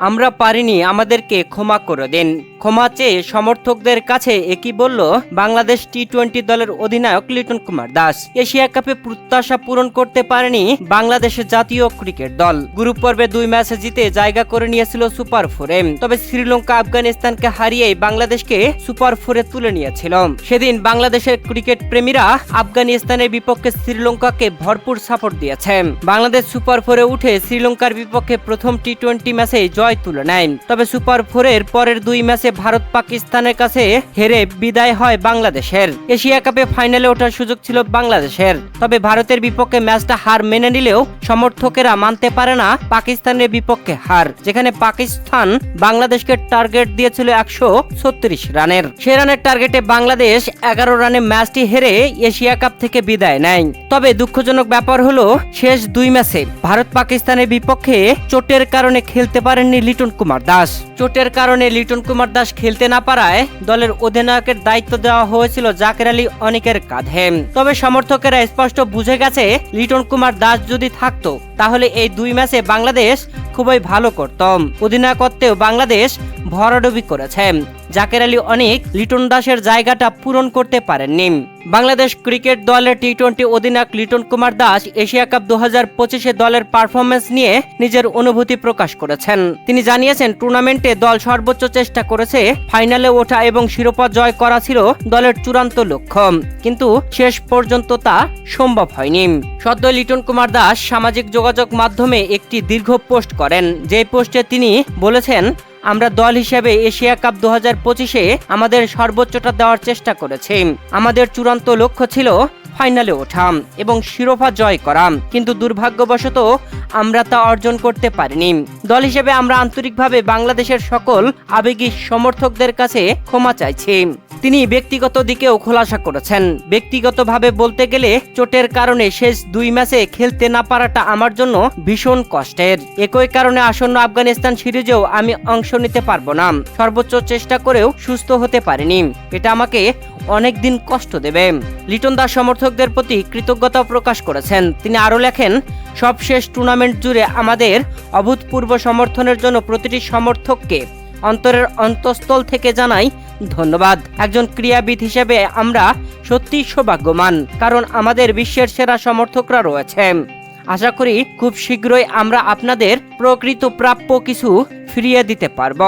আমরা পারিনি, আমাদেরকে ক্ষমা করে দিন। ক্ষমা চেয়ে সমর্থকদের কাছে একই বলল বাংলাদেশ টি-20 দলের অধিনায়ক লিটন কুমার দাস। এশিয়া কাপে প্রত্যাশা পূরণ করতে পারেনি বাংলাদেশের জাতীয় ক্রিকেট দল। গ্রুপ পর্বে 2 ম্যাচে জিতে জায়গা করে নিয়েছিল সুপার 4-এ। তবে শ্রীলঙ্কা আফগানিস্তানকে হারিয়ে বাংলাদেশকে সুপার 4-এ তুলে নিয়েছিল। সেদিন বাংলাদেশের ক্রিকেট প্রেমীরা আফগানিস্তানের বিপক্ষে শ্রীলঙ্কাকে ভরপুর সাপোর্ট দিয়েছে। বাংলাদেশ সুপার 4-এ উঠে শ্রীলঙ্কার বিপক্ষে প্রথম টি-20 ম্যাচে জয় তুলে নেয়। তবে সুপার 4-এর পরের 2 ম্যাচে ভারত পাকিস্তানের কাছে হেরে বিদায় হয় বাংলাদেশের। এশিয়া কাপে ফাইনালে ওঠার সুযোগ ছিল বাংলাদেশের। তবে ভারতের বিপক্ষে ম্যাচটা হার মেনে নিলেও সমর্থকেরা মানতে পারে না পাকিস্তানের বিপক্ষে হার, যেখানে পাকিস্তান বাংলাদেশকে টার্গেট দিয়েছিল 136 রানের। সে রানের টার্গেটে বাংলাদেশ 11 রানে ম্যাচটি হেরে এশিয়া কাপ থেকে বিদায় নেয়। তবে দুঃখজনক ব্যাপার হলো শেষ 2 ম্যাচে ভারত পাকিস্তানের বিপক্ষে চোটের কারণে খেলতে পারেননি লিটন কুমার দাস। চোটের কারণে লিটন কুমার দাস খেলতে না পারায় দলের অধিনায়কের দায়িত্ব দেওয়া হয়েছিল জাকের আলী অনিকের কাঁধে। তবে সমর্থকেরা স্পষ্ট বুঝে গেছে লিটন কুমার দাস যদি থাকতো তাহলে এই 2 ম্যাচে বাংলাদেশ খুবই ভালো করত। অধিনায়কত্বেও বাংলাদেশ ভরাডুবি করেছে। জাকের আলী অনিক লিটন দাসের জায়গাটা পূরণ করতে পারেননি। বাংলাদেশ ক্রিকেট দলের টি-20 অধিনায়ক লিটন কুমার দাস এশিয়া কাপ 2025-এ দলের পারফরমেন্স নিয়ে নিজের অনুভূতি প্রকাশ করেছেন। তিনি জানিয়েছেন, টুর্নামেন্টে দল সর্বোচ্চ চেষ্টা করেছে, ফাইনালে ওঠা এবং শিরোপা জয় করা ছিল দলের চূড়ান্ত লক্ষ্য, কিন্তু শেষ পর্যন্ত তা সম্ভব হয়নি। সদ্য লিটন কুমার দাস সামাজিক যোগাযোগ মাধ্যমে একটি দীর্ঘ পোস্ট করেন। যে পোস্টে তিনি বলেছেন, আমরা দল হিসেবে এশিয়া কাপ 2025-এ আমাদের সর্বোচ্চটা দেওয়ার চেষ্টা করেছি। আমাদের চূড়ান্ত লক্ষ্য ছিল ফাইনালে ওঠা এবং শিরোপা জয় করা, কিন্তু দুর্ভাগ্যবশত আমরা তা অর্জন করতে পারিনি। দল হিসেবে আমরা আন্তরিকভাবে বাংলাদেশের সকল আবেগী সমর্থকদের কাছে ক্ষমা চাইছি। তিনি ব্যক্তিগত দিকেও খোলাসা করেছেন। ব্যক্তিগতভাবে বলতে গেলে চোটের কারণে শেষ 2 ম্যাচে খেলতে না পারাটা আমার জন্য ভীষণ কষ্টের। একই কারণে আসন্ন আফগানিস্তান সিরিজেও আমি অংশ নিতে পারবো না। সর্বোচ্চ চেষ্টা করেও সুস্থ হতে পারিনি, এটা আমাকে অনেক দিন কষ্ট দেবে। লিটন দাস সমর্থকদের প্রতি কৃতজ্ঞতা প্রকাশ করেছেন। তিনি আরও লেখেন, সবশেষ টুর্নামেন্ট জুড়ে আমাদের অভূতপূর্ব সমর্থনের জন্য প্রতিটি সমর্থককে অন্তরের অন্তঃস্থল থেকে জানাই ধন্যবাদ। একজন ক্রীড়াবিদ হিসেবে আমরা সত্যি সৌভাগ্যবান, কারণ আমাদের বিশ্বের সেরা সমর্থকরা রয়েছে। আশা করি খুব শীঘ্রই আমরা আপনাদের প্রকৃত প্রাপ্য কিছু ফিরিয়ে দিতে পারব।